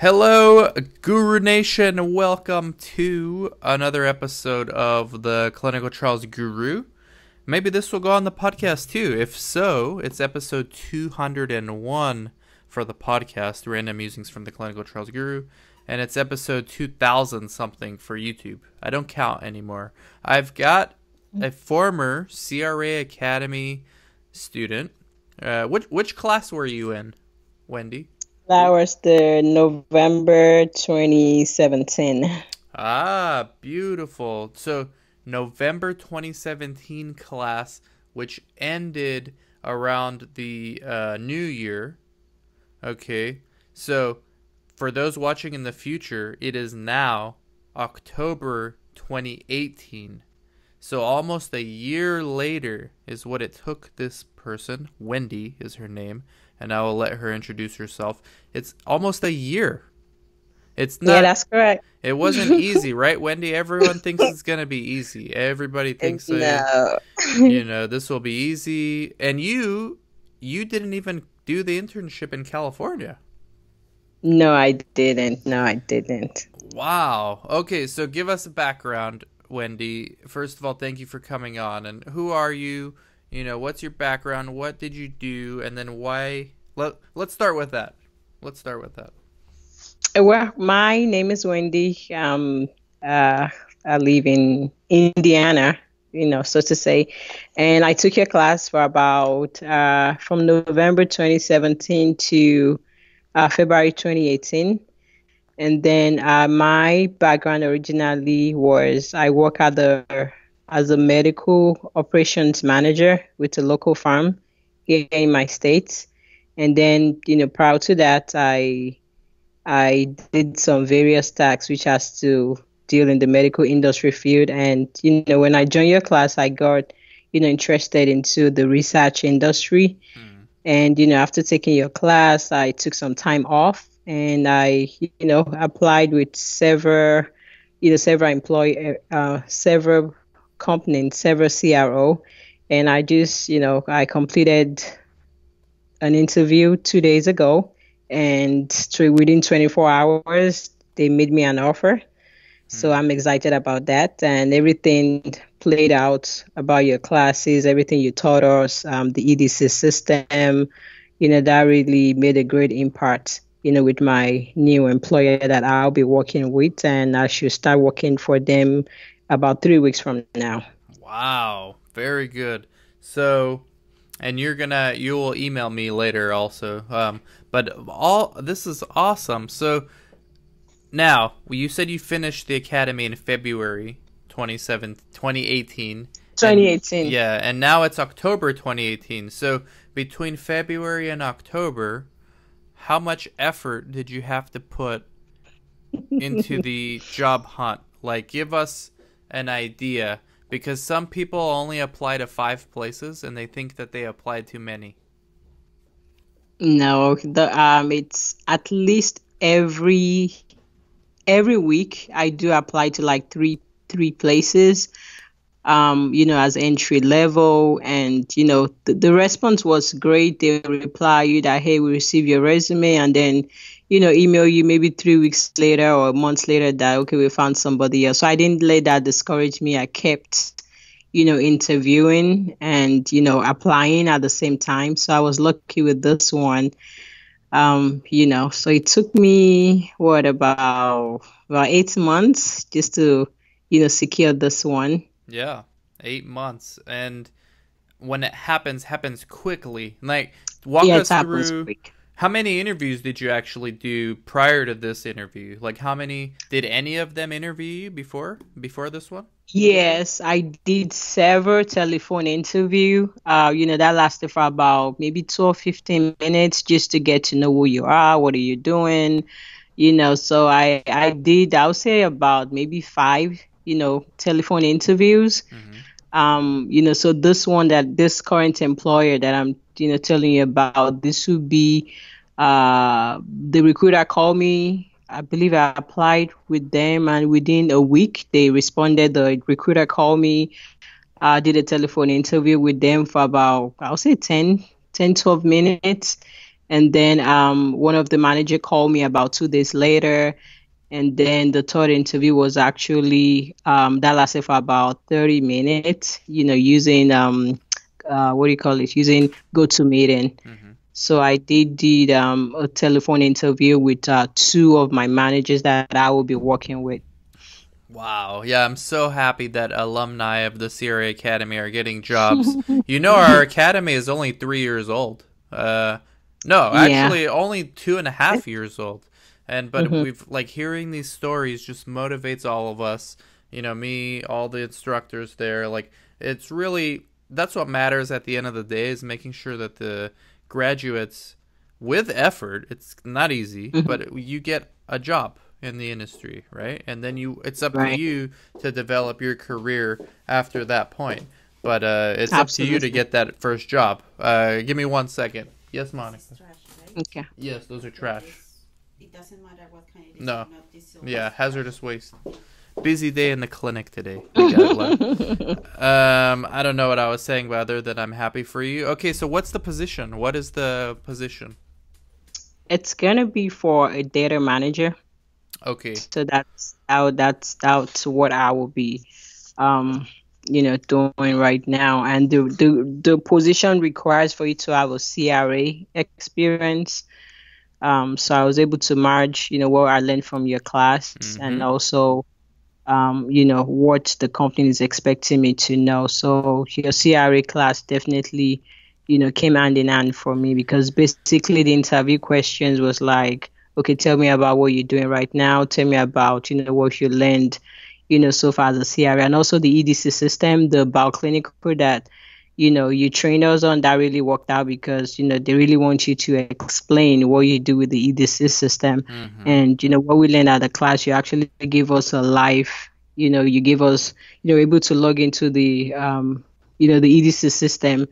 Hello, Guru Nation. Welcome to another episode of the Clinical Trials Guru. Maybe this will go on the podcast too. If so, it's episode 201 for the podcast, Random Musings from the Clinical Trials Guru. And it's episode 2000 something for YouTube. I don't count anymore. I've got a former CRA Academy student. Which class were you in, Wendy? That was the November 2017. Ah, beautiful. So November 2017 class, which ended around the new year. Okay, so for those watching in the future, it is now October 2018. So almost a year later is what it took this person. Wendy is her name, and I will let her introduce herself. It's almost a year. It's not. Yeah, that's correct. It wasn't easy, right, Wendy? Everyone thinks it's gonna be easy. Everybody thinks No. this will be easy. And you didn't even do the internship in California. No, I didn't. Wow. Okay, so give us a background, Wendy. First of all, thank you for coming on. And who are you? What's your background? What did you do? And then why? Let's start with that. Well, my name is Wendy. I live in Indiana, so to say. And I took your class for about from November 2017 to February 2018. And then my background originally was I work as a medical operations manager with a local firm here in my state. And then, prior to that, I did some various tasks which has to deal in the medical industry field. And, when I joined your class, I got, interested into the research industry. And, apter taking your class, I took some time off and I, applied with several companies, several CRO. And I just, I completed an interview 2 days ago. And within 24 hours, they made me an offer. So I'm excited about that. And everything played out about your classes, everything you taught us, the EDC system, that really made a great impact, with my new employer that I'll be working with. And I should start working for them about 3 weeks from now. Wow. Very good. So, and you will email me later also. But this is awesome. So now you said you finished the academy in February 2018. 2018. And now it's October 2018. So between February and October, how much effort did you have to put into the job hunt? Like, give us an idea, because some people only apply to 5 places and they think that they applied too many. No, it's at least every week I do apply to like three places, as entry level, and the response was great. They reply you that, hey, we received your resume, and then email you maybe 3 weeks later or months later that, okay, we found somebody else. So I didn't let that discourage me. I kept interviewing and applying at the same time. So I was lucky with this one. So it took me about 8 months just to secure this one. Yeah, 8 months. And when it happens quickly. Like, walk us through quick. How many interviews did you actually do prior to this interview? Like, did any of them interview you before this one? Yes, I did several telephone interview. That lasted for about maybe 12, 15 minutes just to get to know who you are, what are you doing, so I would say about maybe 5, telephone interviews. So this current employer that I'm, telling you about, this would be, the recruiter called me. I believe I applied with them, and within a week they responded. The recruiter called me, did a telephone interview with them for about, I would say 10, 12 minutes. And then one of the manager called me about 2 days later. And then the third interview was actually that lasted for about 30 minutes, using what do you call it? Using GoToMeeting. Mm-hmm. So I did a telephone interview with two of my managers that I will be working with. Wow. Yeah, I'm so happy that alumni of the CRA Academy are getting jobs. You know, our academy is only 3 years old. No, Yeah. actually, only 2.5 years old. But Hmm. we've like hearing these stories just motivates all of us. You know, me, all the instructors there. Like, it's really that's what matters at the end of the day is making sure that the graduates, with effort, it's not easy, Hmm. but you get a job in the industry, right? And then it's up to Right. you to develop your career after that point. But it's up to you to Absolutely. get that first job. Give me 1 second. Yes, Monica. This is trash, right? Okay. Yes, those are So trash. it doesn't matter what kind it is, No. not this silver. Yeah, hazardous waste. Busy day in the clinic today. We got a lot. I don't know what I was saying, but other than I'm happy for you. Okay, so what's the position? What is the position? It's gonna be for a data manager. Okay. So that's what I will be um doing right now. And the position requires for you to have a CRA experience. So I was able to merge, what I learned from your class and Mm-hmm. also what the company is expecting me to know. So your CRA class definitely, came hand in hand for me because basically the interview questions was like, okay, tell me about what you're doing right now. Tell me about, what you learned, so far as a CRA and also the EDC system, the bioclinical that, you trained us on that really worked out because, they really want you to explain what you do with the EDC system. Mm-hmm. And, what we learned at the class, you actually give us a live, you give us, able to log into the EDC system.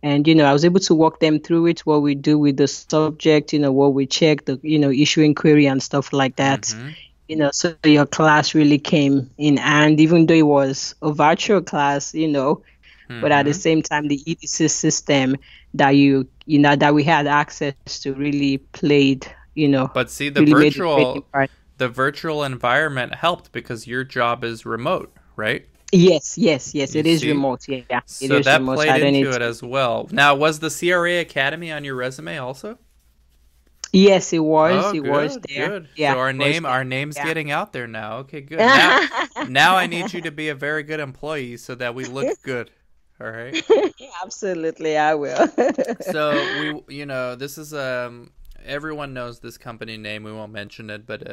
And, I was able to walk them through it, what we do with the subject, what we check, the, issuing query and stuff like that. Mm-hmm. So your class really came in. And even though it was a virtual class, but at the Mm-hmm. same time, the EDC system that that we had access to really played, But see, the really made a great virtual impact. the virtual environment helped because your job is remote, right? Yes, yes, yes. You It is see? remote. Yeah, yeah. It So is that remote. So played I don't need into it to. as well. Now, was the CRA Academy on your resume also? Yes, it was. Oh, It was good, there. good. Yeah, So it our was name there. our name's Yeah. getting out there now. Okay, good. Now I need you to be a very good employee so that we look good. All right? Absolutely, I will. So this is everyone knows this company name. We won't mention it, but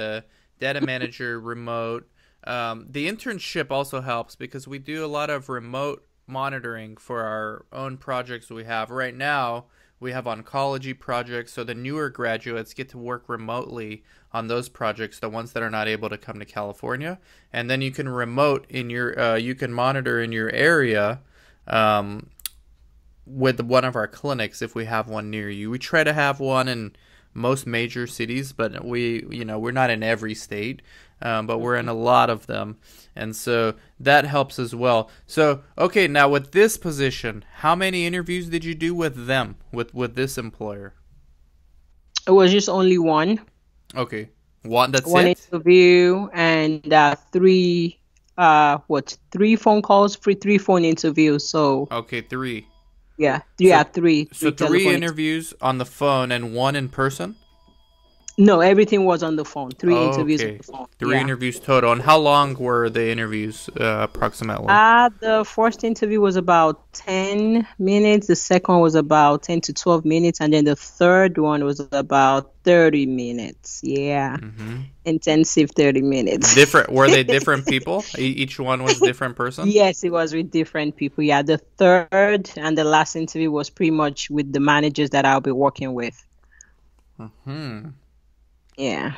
data manager remote. The internship also helps because we do a lot of remote monitoring for our own projects we have right now. We have oncology projects, so the newer graduates get to work remotely on those projects, the ones that are not able to come to California, and then you can remote in your you can monitor in your area. Um, with one of our clinics if we have one near you. We try to have one in most major cities, but we're not in every state, but we're in a lot of them, and so that helps as well. So, okay, now with this position, how many interviews did you do with them, with this employer? It was just only Okay, one. That's one it. interview and three phone calls, three phone interviews. So Okay, three. yeah, So, three three telephone. interviews on the phone and one in person. No, everything was on the phone. Three interviews on Okay, the phone. three Yeah. interviews total. And how long were the interviews approximately? The first interview was about 10 minutes. The second was about 10 to 12 minutes. And then the third one was about 30 minutes. Yeah. Mm-hmm. Intensive 30 minutes. Different? Were they different people? Each one was a different person. Yes, it was with different people. Yeah. The third and the last interview was pretty much with the managers that I'll be working with. Hmm. Yeah.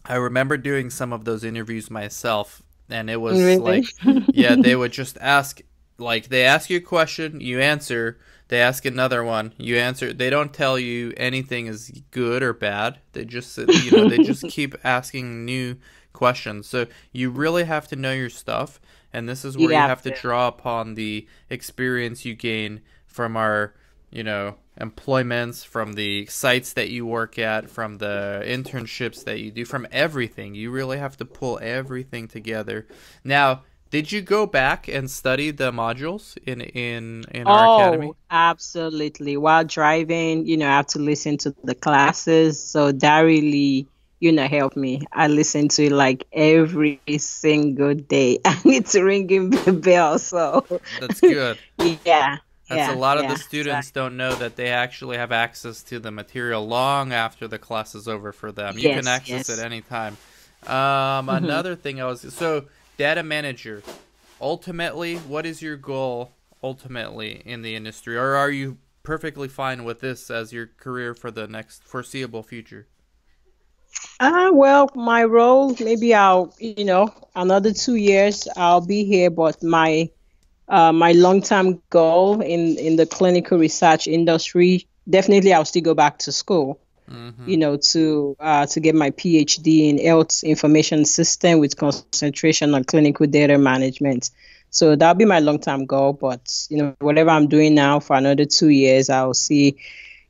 I remember doing some of those interviews myself, and it was Really? like, yeah, they would just ask, like, they ask you a question, you answer. They ask another one, you answer. They don't tell you anything is good or bad. They just, they just keep asking new questions. So you really have to know your stuff, and this is You where you have have to to. draw upon the experience you gain from our employments, from the sites that you work at, from the internships that you do, from everything. You really have to pull everything together. Now, did you go back and study the modules in our academy? Oh, absolutely. While driving, I have to listen to the classes. So that really, helped me. I listen to it like every single day. I need to ring in the bell. So That's good. yeah, That's a yeah, lot of the yeah. students don't know that they actually have access to the material long after the class is over for them. You can Yes, access it yes. anytime. Hmm. Another thing so data manager. Ultimately, what is your goal ultimately in the industry, or are you perfectly fine with this as your career for the next foreseeable future? Well, my role, maybe another 2 years I'll be here, but my long-term goal in the clinical research industry, definitely I'll still go back to school, Mm-hmm. to get my PhD in health information system with concentration on clinical data management. So that'll be my long-term goal. But whatever I'm doing now for another 2 years, I'll see,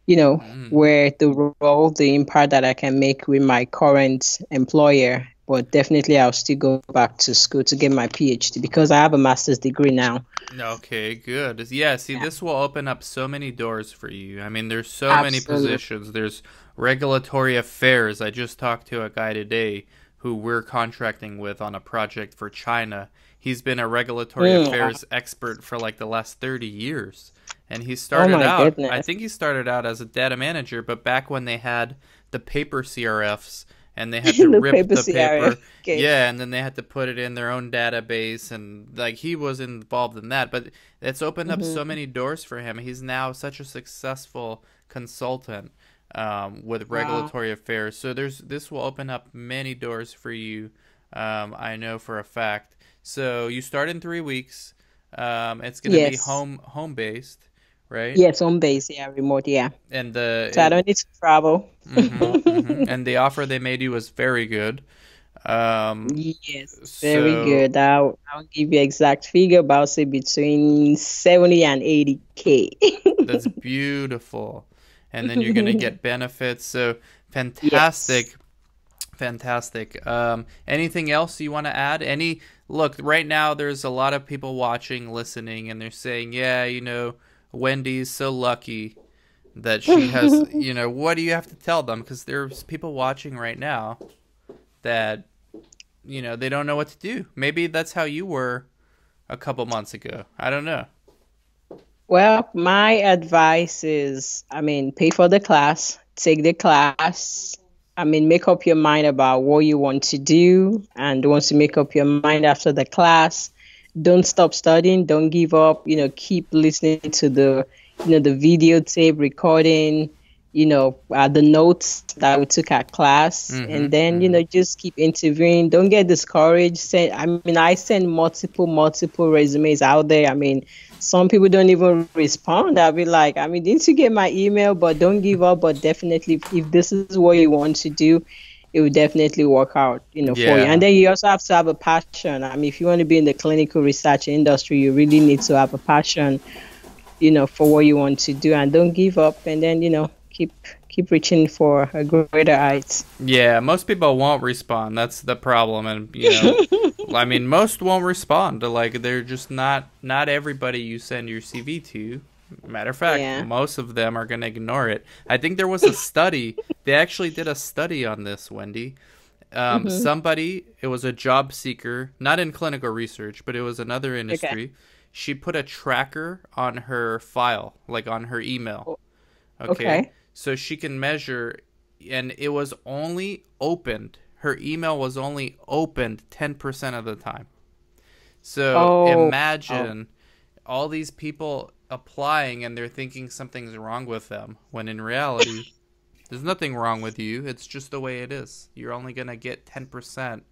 Mm. where the role, the impact that I can make with my current employer. But definitely, I'll still go back to school to get my PhD because I have a master's degree now. Okay, good. Yeah, see, Yeah, this will open up so many doors for you. I mean, there's so many absolutely. positions. There's regulatory affairs. I just talked to a guy today who we're contracting with on a project for China. He's been a regulatory Wow. affairs expert for like the last 30 years. And Oh my I goodness. think he started out as a data manager, but back when they had the paper CRFs and they had to The rip paper the CRA. paper, Okay. yeah, and then they had to put it in their own database, and like he was involved in that. But it's opened up so Hmm. many doors for him. He's now such a successful consultant with Wow. regulatory affairs. So this will open up many doors for you. I know for a fact. So you start in 3 weeks. It's gonna be Yes. home based, right? Yes, home base. Yeah, remote. Yeah. And So I don't need to travel. and the offer they made you was very good. Um, Yes, very so good. I'll give you exact figure, but I'll say between 70 and 80K. that's beautiful. And then you're gonna get benefits. So Yes. fantastic, fantastic. Anything else you want to add? Look, right now there's a lot of people watching, listening, and they're saying, yeah, Wendy's so lucky that she has, what do you have to tell them? Because there's people watching right now that, they don't know what to do. Maybe that's how you were a couple months ago. I don't know. Well, my advice is, pay for the class, take the class. Make up your mind about what you want to do. And once you make up your mind after the class, don't stop studying, don't give up, keep listening to the videotape recording, the notes that we took at class. Mm-hmm. And then, Mm-hmm. just keep interviewing. Don't get discouraged. I send multiple resumes out there. Some people don't even respond. I'll be like, didn't you get my email? But don't give up. But definitely, if this is what you want to do, it will definitely work out, for you. And Yeah. then you also have to have a passion. If you want to be in the clinical research industry, you really need to have a passion, for what you want to do, and don't give up. And then, keep reaching for a greater heights. Yeah, most people won't respond. That's the problem. And, I mean, most won't respond. Like, they're just not everybody you send your CV to. Matter of fact, Yeah. most of them are going to ignore it. I think there was a study. They actually did a study on this, Wendy. Hmm. It was a job seeker, not in clinical research, but it was another Okay. industry. She put a tracker on her file, like on her email. O- Okay. Okay. So she can measure, and it was only opened. Her email was only opened 10% of the time. So Oh, wow. imagine all these people applying and they're thinking something's wrong with them, when in reality, there's nothing wrong with you. It's just the way it is. You're only going to get 10%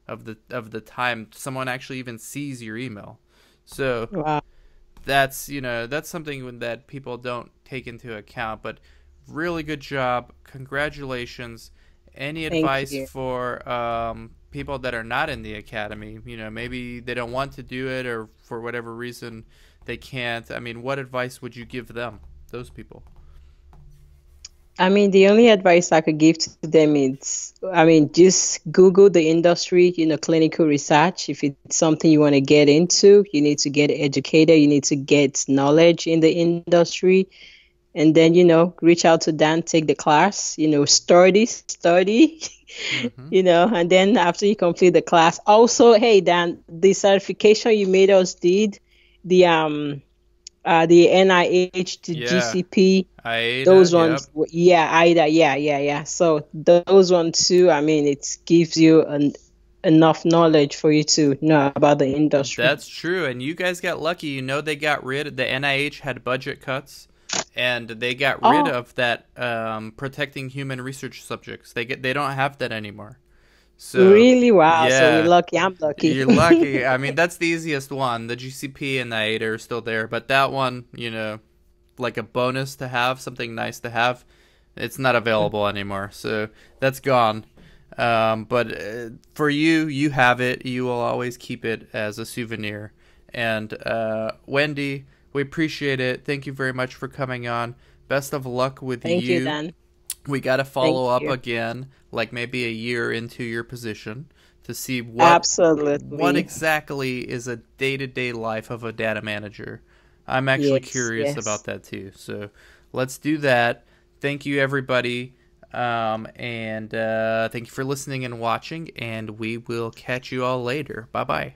of the time someone actually even sees your email. So Wow. that's something that people don't take into account. But really good job, congratulations. Any Thank advice you. for people that are not in the academy? Maybe they don't want to do it, or for whatever reason they can't. I mean, what advice would you give them? those people? I mean, the only advice I could give to them is, I mean, just Google the industry, clinical research. If it's something you want to get into, you need to get educated, you need to get knowledge in the industry, and then, reach out to Dan, take the class, study, Mm-hmm. and then after you complete the class, also, hey, Dan, the certification you made us did, the NIH, the Yeah. GCP, AIDA, those yep. ones, yeah, either, yeah. So those ones too, I mean, it gives you enough knowledge for you to know about the industry. That's true. And you guys got lucky. They got rid of the NIH had budget cuts, and they got rid Oh, of that protecting human research subjects. They don't have that anymore. So really? Wow. So we're yeah, lucky. I'm lucky. you're lucky. I mean, that's the easiest one. The GCP and the AIDA are still there, but that one, like a bonus to have, something nice to have, it's not available anymore. So that's gone. But for you, you have it. You will always keep it as a souvenir. And Wendy, we appreciate it. Thank you very much for coming on. Best of luck with Thank you, you. Dan. We got to Thank follow up you. again, like maybe a year into your position, to see what Absolutely. exactly is a day-to-day life of a data manager. I'm actually Yes, curious about yes. that too. So let's do that. Thank you, everybody. And thank you for listening and watching, and we will catch you all later. Bye bye.